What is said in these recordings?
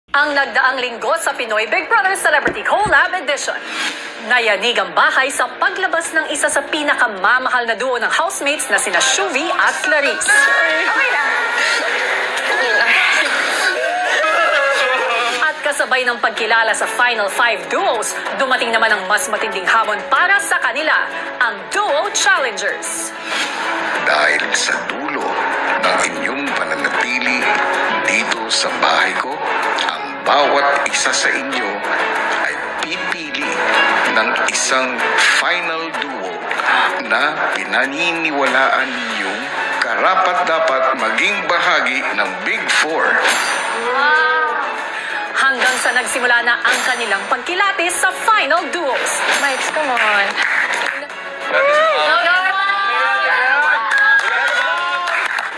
Ang nagdaang linggo sa Pinoy Big Brother Celebrity Collab Edition. Nayanig ang bahay sa paglabas ng isa sa pinakamamahal na duo ng housemates na sina Shuvi at Clarice. Okay lang. At kasabay ng pagkilala sa Final 5 duos, dumating naman ang mas matinding hamon para sa kanila, ang Duo Challengers. Dahil sa dulo ng inyong pananatili dito sa bahay ko, ang bawat isa sa inyo ay pipili ng isang final duo na pinaniniwalaan ninyong karapat-dapat maging bahagi ng Big Four. Hanggang sa nagsimula na ang kanilang pagkilatis sa final duos. Mites, come on.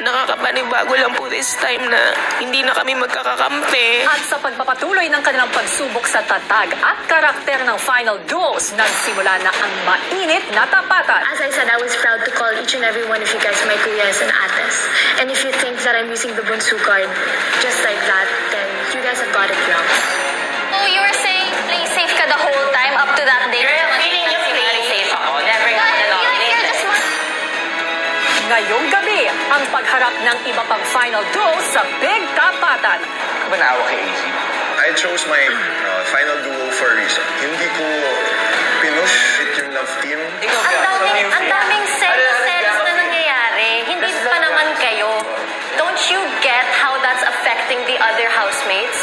Nakakapanibago lang po this time na hindi na kami magkakakampi. At sa pagpapatuloy ng kanilang pagsubok sa tatag at karakter ng final duos, nagsimula na ang mainit na tapatan. As I said, I was proud to call each and every one of you guys my kuyas and ates. And if you think that I'm using the bunsu card just like that, then you guys have got it wrong. So you were saying play safe ka the whole time up to that day? Feeling niyo play safe ako. Never nga na nominated. Ngayong gabi, ang pagharap ng iba pang final duos sa Big Tapatan. Ba naawa kay AZ? I chose my final duo for a reason. Hindi ko pinush yung love team. Ang daming sense na nangyayari. Hindi pa naman kayo. Don't you get how that's affecting the other housemates?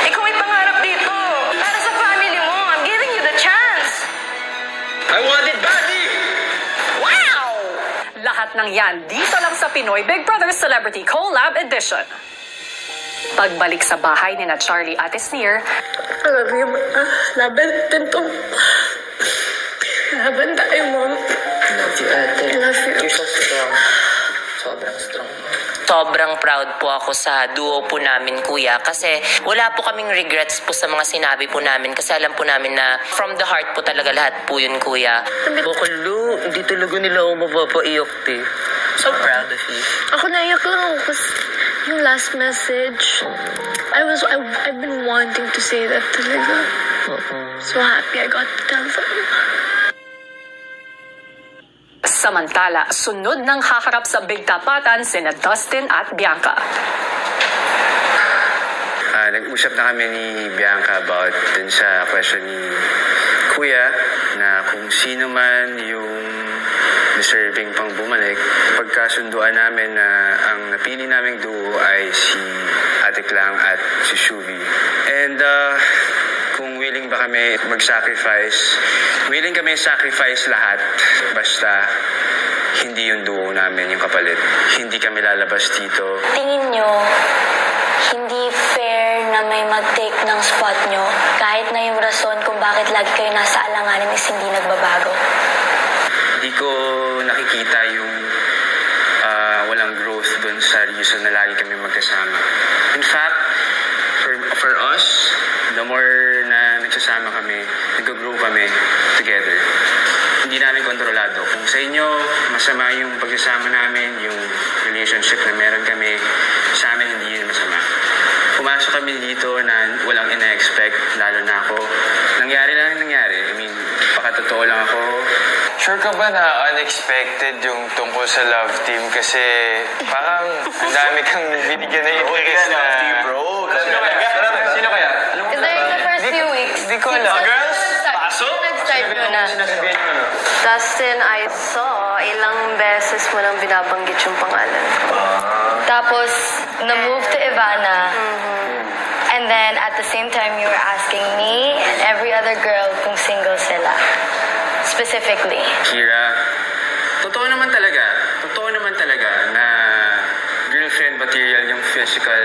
Ikaw ay pangarap dito. Para sa family mo. I'm giving you the chance. I want it badly! Wow! Lahat ng yan dito lang sa Pinoy Big Brother Celebrity Collab Edition. Pagbalik sa bahay ni na Charlie at Sneer, I love you, Ma. Laban din to. Laban tayo, Mom. I love you, ate. I love you. You're so strong. Sobrang strong. Sobrang proud po ako sa duo po namin, kuya, kasi wala po kaming regrets po sa mga sinabi po namin kasi alam po namin na from the heart po talaga lahat po yun, kuya. Bakalo, hindi talaga nila ako mapapaiyak, te. So proud of you. Ako naiyak lang ako kasi yung last message, I've been wanting to say that talaga. So happy I got to tell them. samantala sunod ng haharap sa Big Tapatan sina Dustin at Bianca. Nag-usap na kami ni Bianca about dun sa question ni Kuya na kung sino man yung deserving pang bumalik. Pagkasunduan namin na ang napili naming duo ay si Ate Klang at si Shuvi. And kung willing ba kami mag-sacrifice, willing kami sacrifice lahat basta hindi yung duo namin yung kapalit. Hindi kami lalabas dito. Tingin nyo, hindi fair na may mag-take ng spot nyo kahit na yung rason kung bakit lagi kayo nasa alanganin is hindi nagbabago? Hindi ko nakikita yung walang growth dun sa reason na lagi kami magkasama. In fact, for us, the more na nagsasama kami, nag-grow kami together. Hindi namin kontrolado. Kung sa inyo, masama yung pagsasama namin, yung relationship na meron kami, sa amin hindi yun masama. Pumasok kami dito na walang ina-expect, lalo na ako. Nangyari lang nangyari. I mean, pakatotoo lang ako. Sure ka ba na unexpected yung tungkol sa love team? Kasi parang ang dami kang binigyan na interest na... Love team, bro. Sino kaya? Is there in the first few weeks? Di ko alam. Girls, pasok? Nag-start mo na. Dustin, I saw ilang beses mo nang binabanggit yung pangalan ko. Tapos, na-move to Ivana. And then, at the same time, you were asking me and every other girl kung single sila. Specifically. Kira, totoo naman talaga na girlfriend material yung physical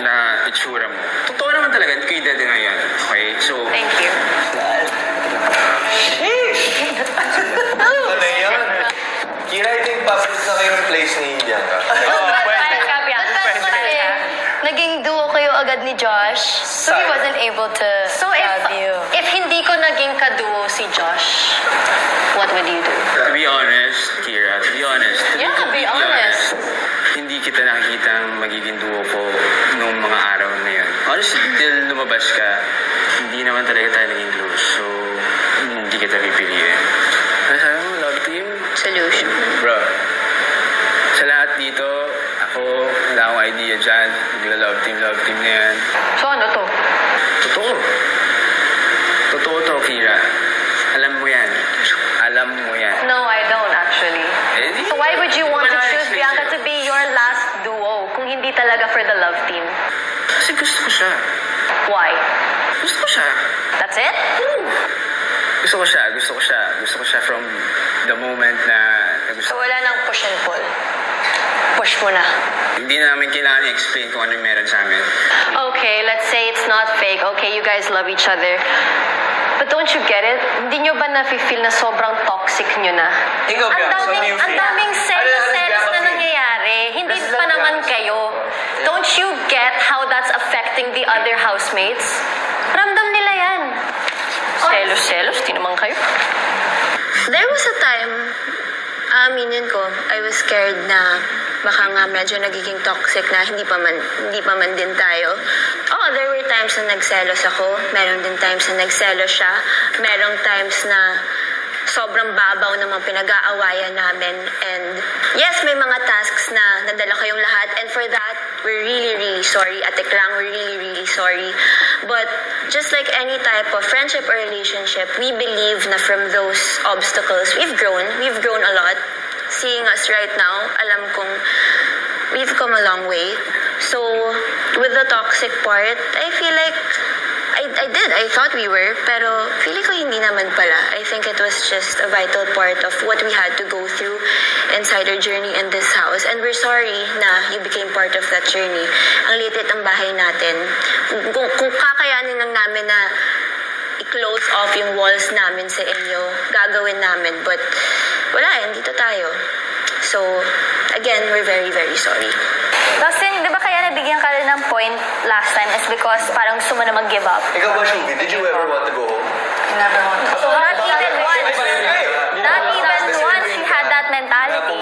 na itsura mo. Totoo naman talaga, hindi ko i-deny yan. Okay? So, Thank you. Ano yun? Kira, I think papalit na kayo yung place ni Bianca. Naging duo kayo agad ni Josh, so he wasn't able to So grab you. if hindi ko naging kaduo si Josh, what would you do? to be honest, Kira, to be honest. Yeah, be honest. Hindi kita nakikitang magiging duo ko nung mga araw na honestly, till lumabas ka, hindi naman talaga tayo naging close. So, hindi kita pipiliin. Ano sabi mo, love team? Solution. Bro, sa lahat dito, ako, wala akong idea dyan. Love team na yan. So ano to? Totoo. Totoo to, Kira. Alam mo yan. Alam mo yan. No, I don't actually. So why would you want to choose Wala, Bianca to be your last duo kung hindi talaga for the love team? Kasi gusto ko siya. Why? Gusto ko siya. That's it? Gusto ko siya from the moment na gusto. So wala nang push and pull. Push mo na. Hindi namin kailangan i-explain kung ano yung meron sa amin. Okay, let's say it's not fake. Okay, you guys love each other. But don't you get it? Hindi nyo ba nafe-feel na sobrang toxic nyo na? Ikaw, Ang daming selos na nangyayari. Hindi pa naman kayo. Don't you get how that's affecting the other housemates? Ramdam nila yan. Selos, di naman kayo. There was a time, aminin ko, I was scared na baka nga medyo nagiging toxic na hindi pa man din tayo. Oh, there were times na nagselos ako. Meron din times na nagselos siya. Merong times na sobrang babaw ng mga pinag-aawayan namin. And yes, may mga tasks na nadala kayong lahat. And for that, we're really, really sorry. Ate Klang, we're really, really sorry. But just like any type of friendship or relationship, we believe na from those obstacles, we've grown a lot. Seeing us right now, alam kong we've come a long way. So, with the toxic part, I feel like I thought we were, pero feeling ko hindi naman pala. I think it was just a vital part of what we had to go through inside our journey in this house. And we're sorry na you became part of that journey. Ang litit ang bahay natin. Kung kakayanin lang namin na i-close off yung walls namin sa inyo, gagawin namin. But wala, dito tayo. So, again, we're very, very sorry. Dustin, di ba kaya nabigyan ka rin ng point last time is because parang gusto mo na mag-give up? Ikaw ba, Shubi? Did you ever want to go home? Never want to. So, not even once you had that mentality.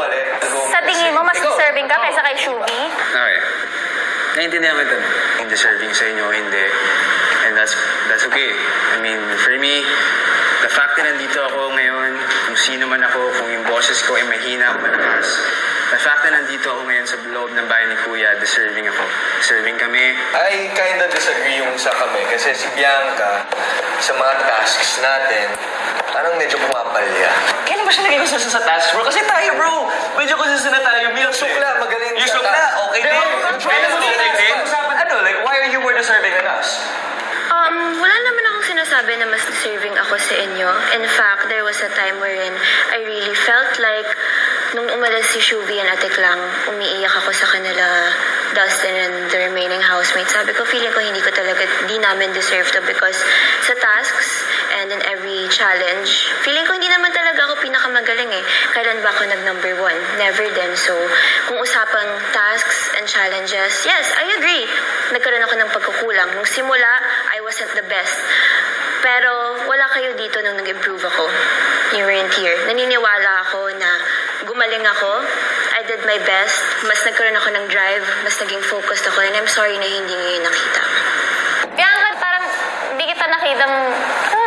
Sa tingin mo, mas deserving ka kaysa kay Shubi? Okay. Naintindihan ko ito. Yung deserving sa inyo, hindi. And that's okay. I mean, for me, the fact na nandito ako ngayon, kung sino man ako, kung yung boses ko ay mahina o malakas, the fact na nandito ako ngayon sa loob ng bahay ni Kuya, deserving ako. Deserving kami. I kinda disagree yung sa kami kasi si Bianca, sa mga tasks natin, parang medyo pumapalya. Kailan ba siya naging gusto sa task, bro? Kasi tayo, bro. Medyo gusto na tayo. Yung sukla, magaling Yung sa sukla, task. okay din. Okay din. Ano, like, why are you more deserving than us? Wala naman akong sinasabi na mas deserving ako sa inyo. In fact, there was a time wherein I really felt like nung umalis si Shuvi and Ate Klang, umiiyak ako sa kanila, Dustin and the remaining housemates. Sabi ko, feeling ko hindi namin deserve to because sa tasks and in every challenge, feeling ko hindi naman talaga ako pinakamagaling eh. Kailan ba ako nag-number 1? Never din. So, kung usapang tasks and challenges, yes, I agree. Nagkaroon ako ng pagkukulang. Nung simula, I wasn't the best. Pero wala kayo dito nung nag-improve ako. You weren't here. Naniniwala ako na gumaling ako. I did my best. Mas nagkaroon ako ng drive. Mas naging focused ako. And I'm sorry na hindi niyo yun nakita. Bianca, parang hindi kita nakitang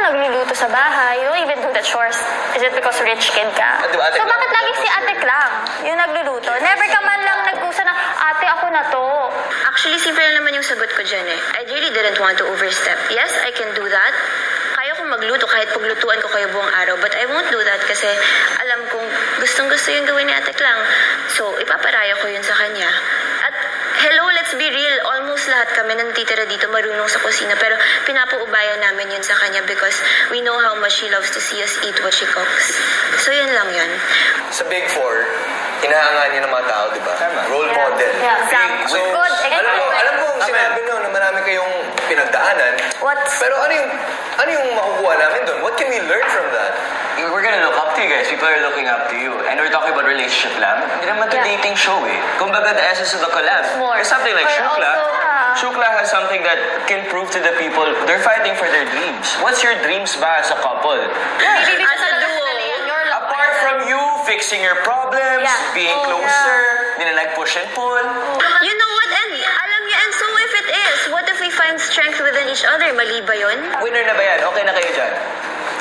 nagluluto sa bahay. You don't even do the chores. Is it because rich kid ka? So bakit lagi si Ate Klang yung nagluluto? Never ka man lang nag-usa na, ate, ako na to. Actually, simple lang naman yung sagot ko dyan eh. I really didn't want to overstep. Yes, I can do that. Kaya kong magluto kahit paglutuan ko kayo buong araw. But I won't do that kasi alam kong gustong-gusto yung gawin ni Ate Klang. So, ipaparaya ko yun sa kanya. At hello, let's be real. Almost lahat kami nanditira dito marunong sa kusina. Pero pinapaubayan namin yun sa kanya because we know how much she loves to see us eat what she cooks. So, yun lang yun. Sa Big Four, inaangan niyo ng mga tao, di ba? Role model. Yeah, So, good. alam ko sinabi nyo na marami kayong pinagdaanan. Pero ano yung makukuha namin doon? What can we learn from that? We're gonna look up to you guys. People are looking up to you. And we're talking about relationship lang. Hindi naman to dating show eh. Kumbaga, the essence of the collab. There's something like Shukla. Shukla has something that can prove to the people they're fighting for their dreams. What's your dreams ba as a couple? As a duo. Apart from you fixing your problems, being closer, hindi na like push and pull. You know what? And alam niyo, and so if it is, what if we find strength within each other. Mali ba yun? Winner na ba yan? Okay na kayo dyan?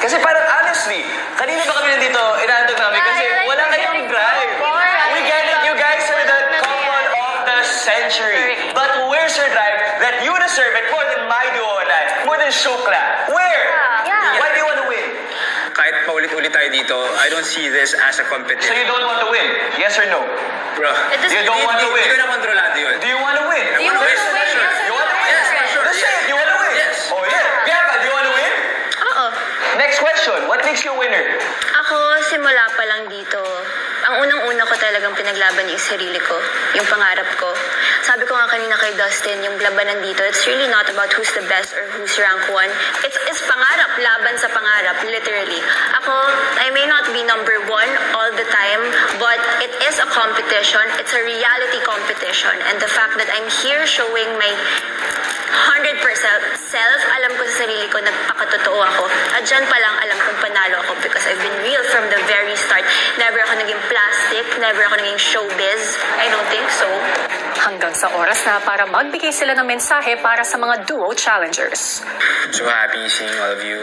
Kasi parang honestly, kanina ba kami nandito, inaantog namin kasi wala kayong drive. We get it, you guys are the couple of the century. But where's your drive that you deserve it more than my duo and I? More than Shukla? Where? Why do you want to win? Kahit paulit-ulit tayo dito, I don't see this as a competition. So you don't want to win? Yes or no? Bro, you don't want to win? Hindi ko na kontrolado yun. Do you want to win? Do you want to win? You want to win? Yes, for sure. That's it. You want to win? Yes. Oh yeah. Bianca, do you want to win? Oo. Next question. What makes you a winner? Ako, simula pa lang dito, ang unang-una ko talagang pinaglaban yung sarili ko, yung pangarap ko. Sabi ko nga kanina kay Dustin, yung labanan dito, it's really not about who's the best or who's rank 1. It's pangarap, laban sa pangarap, literally. Ako, I may not be number 1 all the time, but it is a competition. It's a reality competition. And the fact that I'm here showing my 100% self, alam ko sa sarili ko, nagpakatotoo ako. At dyan pa lang alam kong panalo ako because I've been real from the very start. Never ako naging plastic, never ako naging showbiz. I don't think so. Hanggang sa oras na para magbigay sila ng mensahe para sa mga duo challengers. So happy seeing all of you.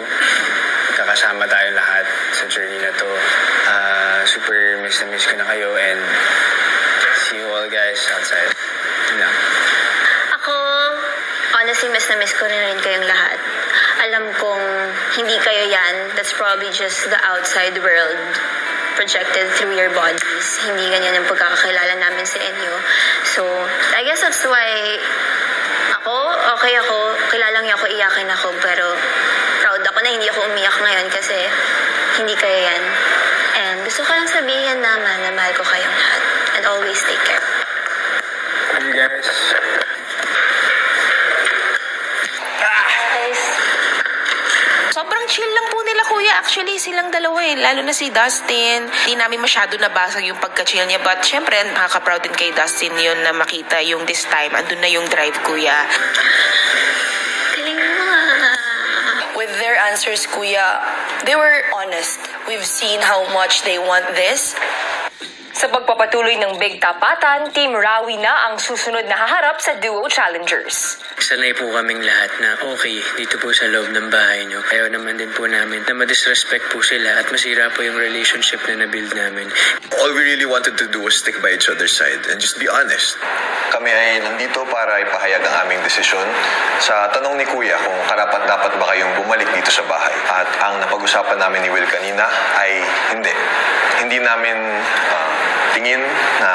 Kakasama tayo lahat sa journey na to. Super miss na miss ko na kayo and see you all guys outside. Yun lang. Ako, honestly, miss na miss ko rin kayong lahat. Alam kong hindi kayo yan. That's probably just the outside world projected through your bodies. Hindi ganyan ang pagkakakilala namin sa inyo. So, I guess that's why okay ako, kilalang niyo ako, iyakin ako, pero proud ako na hindi ako umiyak ngayon kasi hindi kayo yan. And gusto ko lang sabihin naman na mahal ko kayong lahat. And always take care. You guys. Sobrang chill lang po nila, kuya. Actually, silang dalawa eh. Lalo na si Dustin. Hindi namin masyado nabasag yung pagka-chill niya. But syempre, nakaka-proud din kay Dustin yun na makita yung this time. Andun na yung drive, kuya. Galing mo. With their answers, kuya, they were honest. We've seen how much they want this. Sa pagpapatuloy ng Big Tapatan, Team Rawi na ang susunod na haharap sa Duo Challengers. Sanay po kaming lahat na okay dito po sa loob ng bahay nyo. Ayaw naman din po namin na ma-disrespect po sila at masira po yung relationship na na-build namin. All we really wanted to do was stick by each other's side and just be honest. Kami ay nandito para ipahayag ang aming desisyon sa tanong ni Kuya kung karapat-dapat ba kayong bumalik dito sa bahay. At ang napag-usapan namin ni Will kanina ay hindi. Hindi namin tingin na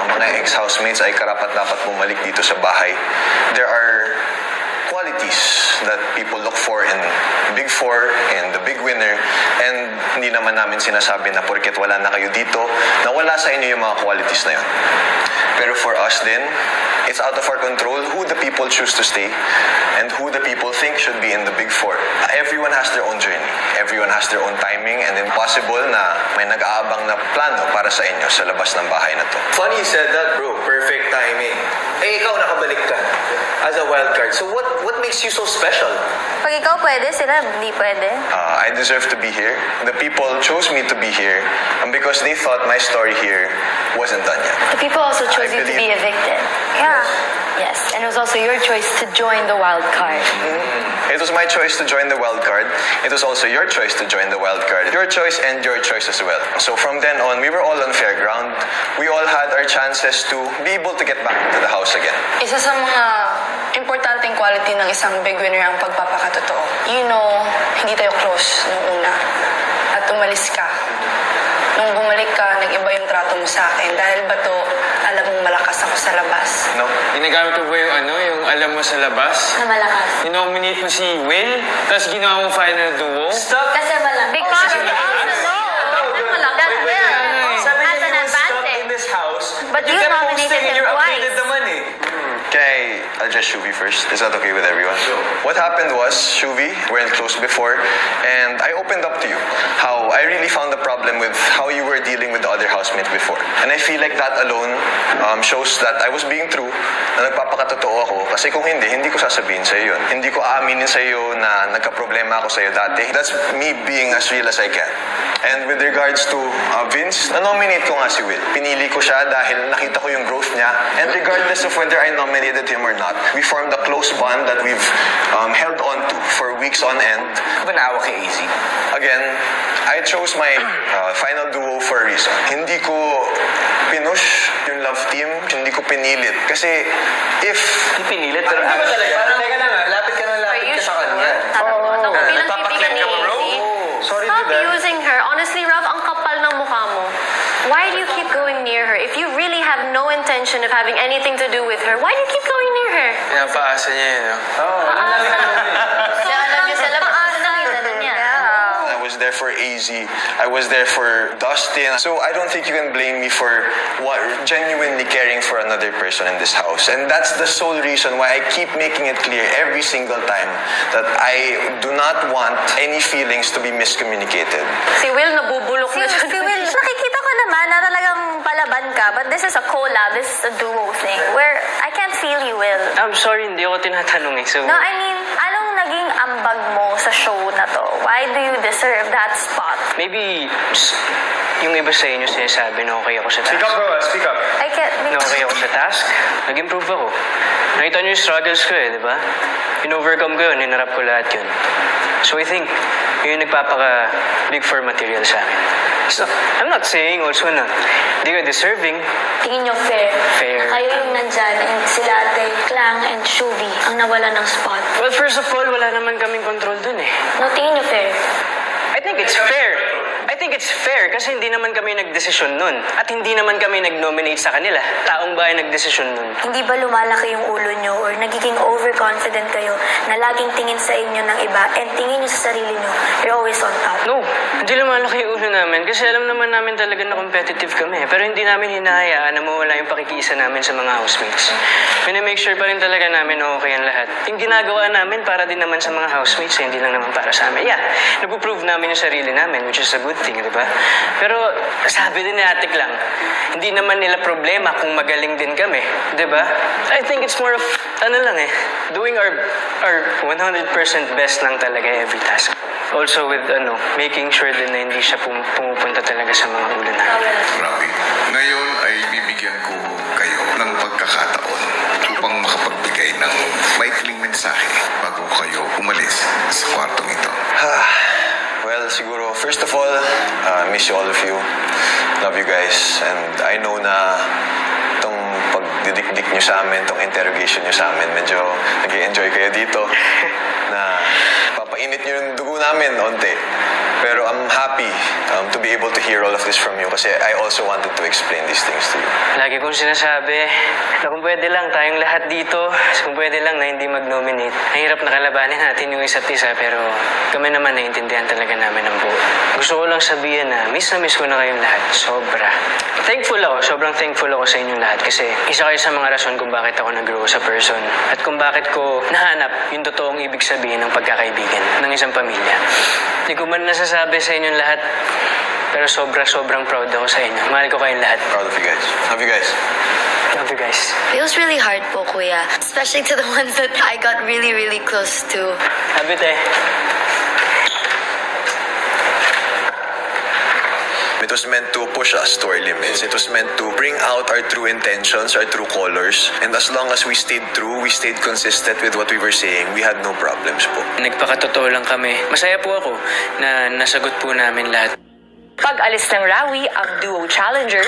ang mga ex-housemates ay karapat-dapat bumalik dito sa bahay. There are qualities that people look for in Big Four and the Big Winner, and hindi naman namin sinasabi na porket wala na kayo dito, na wala sa inyo yung mga qualities na yun. Pero for us din, it's out of our control who the people choose to stay and who the people think should be in the Big Four. Everyone has their own journey. Everyone has their own timing, and impossible na may nag-aabang na plano para sa inyo sa labas ng bahay na to. Funny you said that, bro. Perfect timing. Eh, ikaw nakabalik ka as a wild card. So what makes you so special? Pag ikaw pwede, sila hindi pwede. I deserve to be here. The people chose me to be here because they thought my story here wasn't done yet. The people also chose you to be evicted. Yeah. Yes, and it was also your choice to join the wild card. It was my choice to join the wild card. It was also your choice to join the wild card. Your choice and your choice as well. So from then on, we were all on fair ground. We all had our chances to be able to get back to the house again. Isa sa mga importanteng quality ng isang big winner ang pagpapakatotoo. You know, hindi tayo close nung una. At umalis ka. Nung bumalik ka, nag-iba yung trato mo sa akin. Dahil ba to, alam mong malakas ako sa labas. No? Ginagamit mo ba yung alam mo sa labas? Na malakas. Dinominate mo si Will, tapos ginawa mo final duo? Stop! Kasi malakas. Because you also know that Will has an advantage. In this house, But you nominated him twice. Can I address Shuvi first? Is that okay with everyone? What happened was, Shuvi, we weren't close before, and I opened up to you how I really found the problem with how you were dealing with the other housemate before. And I feel like that alone shows that I was being true, na nagpapakatotoo ako. Kasi kung hindi ko sasabihin sa'yo yun. Hindi ko aaminin sa'yo na nagka-problema ako sa'yo dati. That's me being as real as I can. And with regards to Vince, na-nominate ko nga si Will. Pinili ko siya dahil nakita ko yung growth niya. And regardless of whether I nominated him or not, not. We formed a close bond that we've held on to for weeks on end. Banawa kay AZ? Again, I chose my final duo for a reason. Hindi ko pinush yung love team, hindi ko pinilit. Kasi if... Hindi pinilit? Pero ano talaga? Parang teka na nga, lapit ka sa kanya. Bilang kaibigan ni AZ, stop using her. Honestly, Rob, ang kapal ng mukha mo. Why do you keep going near her? If you really have no intention of having anything to do with her, why do you keep going near her? Pinapaasa niya yun. I was there for AZ. I was there for Dustin. So I don't think you can blame me for genuinely caring for another person in this house. And that's the sole reason why I keep making it clear every single time that I do not want any feelings to be miscommunicated. Si Will nabubulok na siya. Si Will, nakikita ko naman na talagang palaban ka, but this is a collab, this is a duo thing where I can't feel you, Will. I'm sorry, hindi ako tinatanong eh. So... No, I mean, anong naging ambag mo sa show na to? Why do you deserve that spot? Maybe yung iba sa inyo sinasabi na okay ako sa task. Speak up, bro. Speak up. I can't... Na okay ako sa task. Nag-improve ako. Nakita niyo yung struggles ko eh, di ba? In-overcome ko yun, hinarap ko lahat yun. So I think, yun yung nagpapaka-big for material sa akin. So, I'm not saying also na hindi ka deserving. Tingin nyo fair? Fair. Na kayo yung nandyan, and sila Ate Klang and Shuvi ang nawala ng spot. Well, first of all, wala naman kaming control dun eh. No, tingin nyo fair? I think it's fair. I think it's fair kasi hindi naman kami nagdesisyon nun. At hindi naman kami nag-nominate sa kanila. Taong bayan nagdesisyon nun. Hindi ba lumalaki yung ulo nyo or nagiging overconfident kayo na laging tingin sa inyo ng iba and tingin nyo sa sarili nyo, you're always on top? No, hindi lumalaki yung ulo namin kasi alam naman namin talaga na competitive kami. Pero hindi namin hinahayaan na mawala yung pakikiisa namin sa mga housemates. Make sure pa rin talaga namin na okay ang lahat. Yung ginagawa namin para din naman sa mga housemates, hindi lang naman para sa amin. Yeah, nag-prove namin yung sarili namin, which is a good thing, di ba? Pero sabi din ni Ate Klang, hindi naman nila problema kung magaling din kami, di ba? I think it's more of, doing our 100% best lang talaga every task. Also with, making sure din na hindi siya pumupunta talaga sa mga ulo namin. Grabe. Ngayon ay bibigyan ko kayo ng pagkakataon upang makapagbigay ng maikling mensahe bago kayo umalis sa kwartong ito. Well, siguro, first of all, miss you all of you. Love you guys. And I know na itong pagdidikdik nyo sa amin, itong interrogation nyo sa amin, medyo nag-i-enjoy kayo dito. Na papainit nyo yung dugo namin, onte. Pero I'm happy to be able to hear all of this from you kasi I also wanted to explain these things to you. Lagi kong sinasabi na kung pwede lang tayong lahat dito, kung pwede lang na hindi mag-nominate. Mahirap na kalabanin natin yung isa't isa pero kami naman naiintindihan talaga namin ang buo. Gusto ko lang sabihin na miss ko na kayong lahat. Sobra. Sobrang thankful ako sa inyong lahat kasi isa kayo sa mga rason kung bakit ako nag-grow sa person at kung bakit ko nahanap yung totoong ibig sabihin ng pagkakaibigan ng isang pamilya. Hindi ko man nasasabi sa inyong lahat pero sobrang proud ako sa inyo. Mahal ko kayong lahat. Proud of you guys. Love you guys. Love you guys. Feels really hard po, Kuya. Especially to the ones that I got really, really close to. Habit eh. It was meant to push us to our limits. It was meant to bring out our true intentions, our true colors. And as long as we stayed true, we stayed consistent with what we were saying, we had no problems po. Nagpakatotoo lang kami. Masaya po ako na nasagot po namin lahat. Pag-alis ng Rawi, ang duo challengers.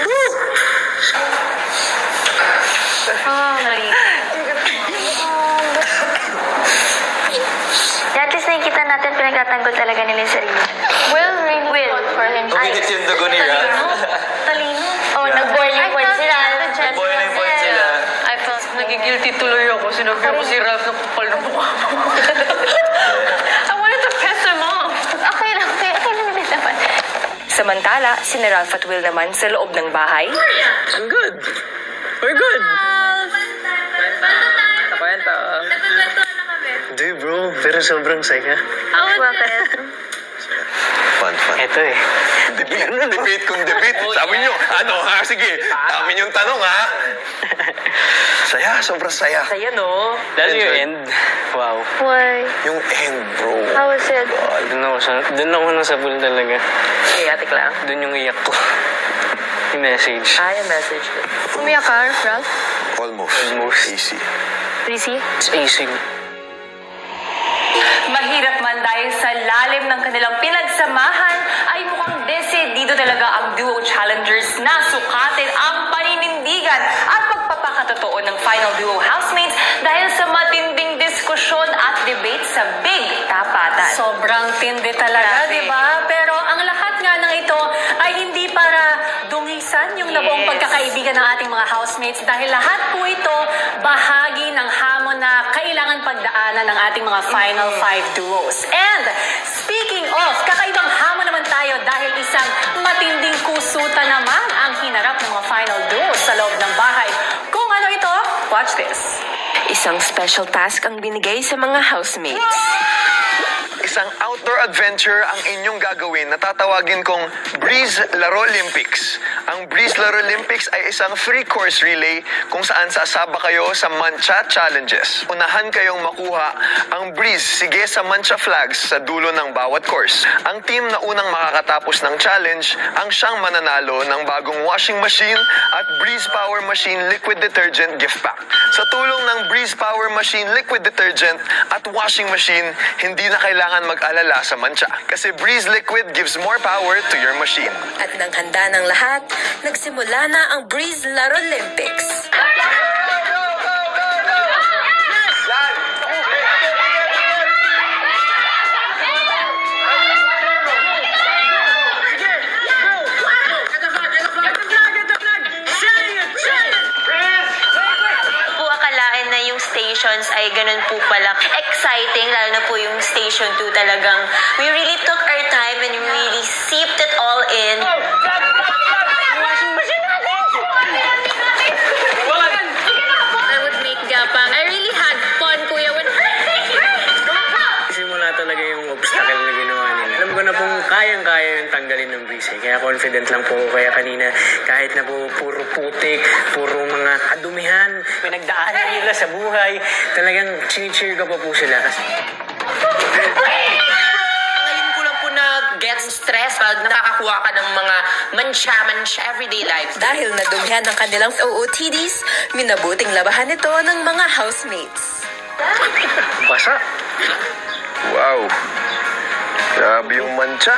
At least nakikita natin pinagtatanggol talaga nila yung sarili. Will really fought for him. Uminit yung dugo ni Ralph. Talino. Oh, nag-boiling point sila. Boiling point sila. I felt nagigilty tuloy ako. Sinabi ko si Ralph na kupal ng mukha mo. I wanted to piss him off. Okay lang din naman. Samantala, si Ralph at Will naman sa loob ng bahay. I'm good. We're good. Kwento. Hindi bro, pero sobrang saya. Fun. Ito eh. Debate kung debate. Sabi nyo, sige, dami yung tanong ha. Saya, sobrang saya. Saya no? Lalo yung end. Wow. Why? Yung end, bro. How was it? Doon ako nasabol talaga. Okay, Ate Klang. Doon yung iyak ko. Yung message. Yung message. Umiyak ka, Ralph? Almost. Easy. Rizzy? It's acing. Mahirap man dahil sa lalim ng kanilang pinagsamahan, ay mukhang desidido talaga ang duo challengers na sukatin ang paninindigan at pagpapakatotoo ng final duo housemates dahil sa matinding diskusyon at debate sa Big Tapatan. Sobrang tindi talaga, di ba? Pero ang lahat nga ng ito ay hindi para dungisan yung nabuong pagkakaibigan ng ating mga housemates dahil lahat po ito bahagi ng hamon na kailangan pagdaanan ng ating mga final 5 duos. And speaking of, kakaibang hamon naman tayo dahil isang matinding kusutan naman ang hinarap ng mga final duos sa loob ng bahay. Kung ano ito, watch this. Isang special task ang binigay sa mga housemates. Isang outdoor adventure ang inyong gagawin na tatawagin kong Breeze Laro Olympics. Ang Breeze Laro Olympics ay isang 3-course relay kung saan sasaba kayo sa Mancha Challenges. Unahan kayong makuha ang Breeze Sige sa Mancha flags sa dulo ng bawat course. Ang team na unang makakatapos ng challenge ang siyang mananalo ng bagong washing machine at Breeze Power Machine Liquid Detergent gift pack. Sa tulong ng Breeze Power Machine Liquid Detergent at washing machine, hindi na kailangan mag-alala sa mancha kasi Breeze Liquid gives more power to your machine. At nang handa ng lahat, nagsimula na ang Breeze Laro Olympics. Stations ay ganun po pala exciting, lalo na po yung station 2 talagang we really took our time and we really seeped it all in. I would make gapang. I really had fun, Kuya. Simula talaga yung obstacle na ginawa nila. Alam ko na pong kayang-kaya yung tanggalin ng breeze. Kaya confident lang po. Kaya kanina, kahit na po puro putik, puro mga kadumihan, pinagdaanan nila sa buhay, talagang chini-cheer ko pa po sila. Ngayon ko lang po na-get stress pag nakakakuha ka ng mga mancha everyday lives. Dahil nadumihan ng kanilang OOTDs, minabuting labahan ito ng mga housemates. Basa. Wow! Grabe yung mancha.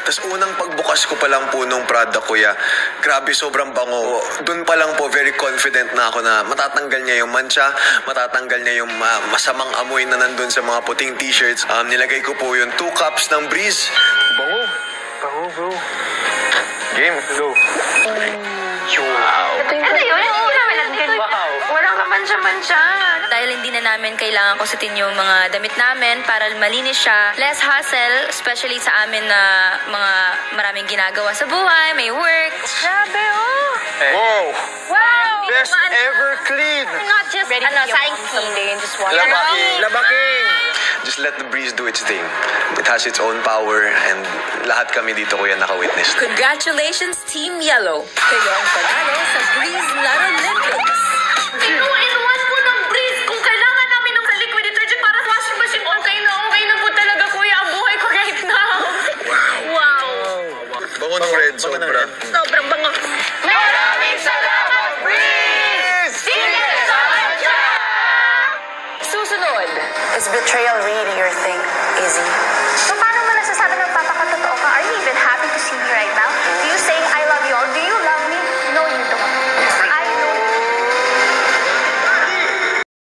Tapos unang pagbukas ko pa lang po nung product, Kuya, grabe, sobrang bango. Doon pa lang po, very confident na ako na matatanggal niya yung mancha, matatanggal niya yung masamang amoy na nandun sa mga puting t-shirts. Nilagay ko po yung 2 cups ng Breeze. Bango. Bango, bro. Game, go. Wow. Ano yun? Walang kamancha-mancha. Dahil hindi na namin kailangan kusutin yung mga damit namin para malinis siya. Less hassle, especially sa amin na mga maraming ginagawa sa buhay, may work. Grabe, oh! Wow! Wow! Best ever clean! Not just, sayang clean. Just wash. Labaking! Just let the breeze do its thing. It has its own power and lahat kami dito, Kuya, naka-witness. Congratulations, Team Yellow! Kayo ang panalo sa Breeze Laro Olympics. 2-in-1 po ng Breeze. Kung kailangan namin ng liquid detergent para sa washing machine, okay na po talaga, Kuya, ang buhay ko right now. Wow! Bango ng red, sobra. Sobrang bango. Maraming salamat, Breeze! Sige sa mancha! Susunod. Is betrayal really your thing, Izzy? So paano mo nasasabi na magpapakatotoo ka? Are you even happy to see me right now?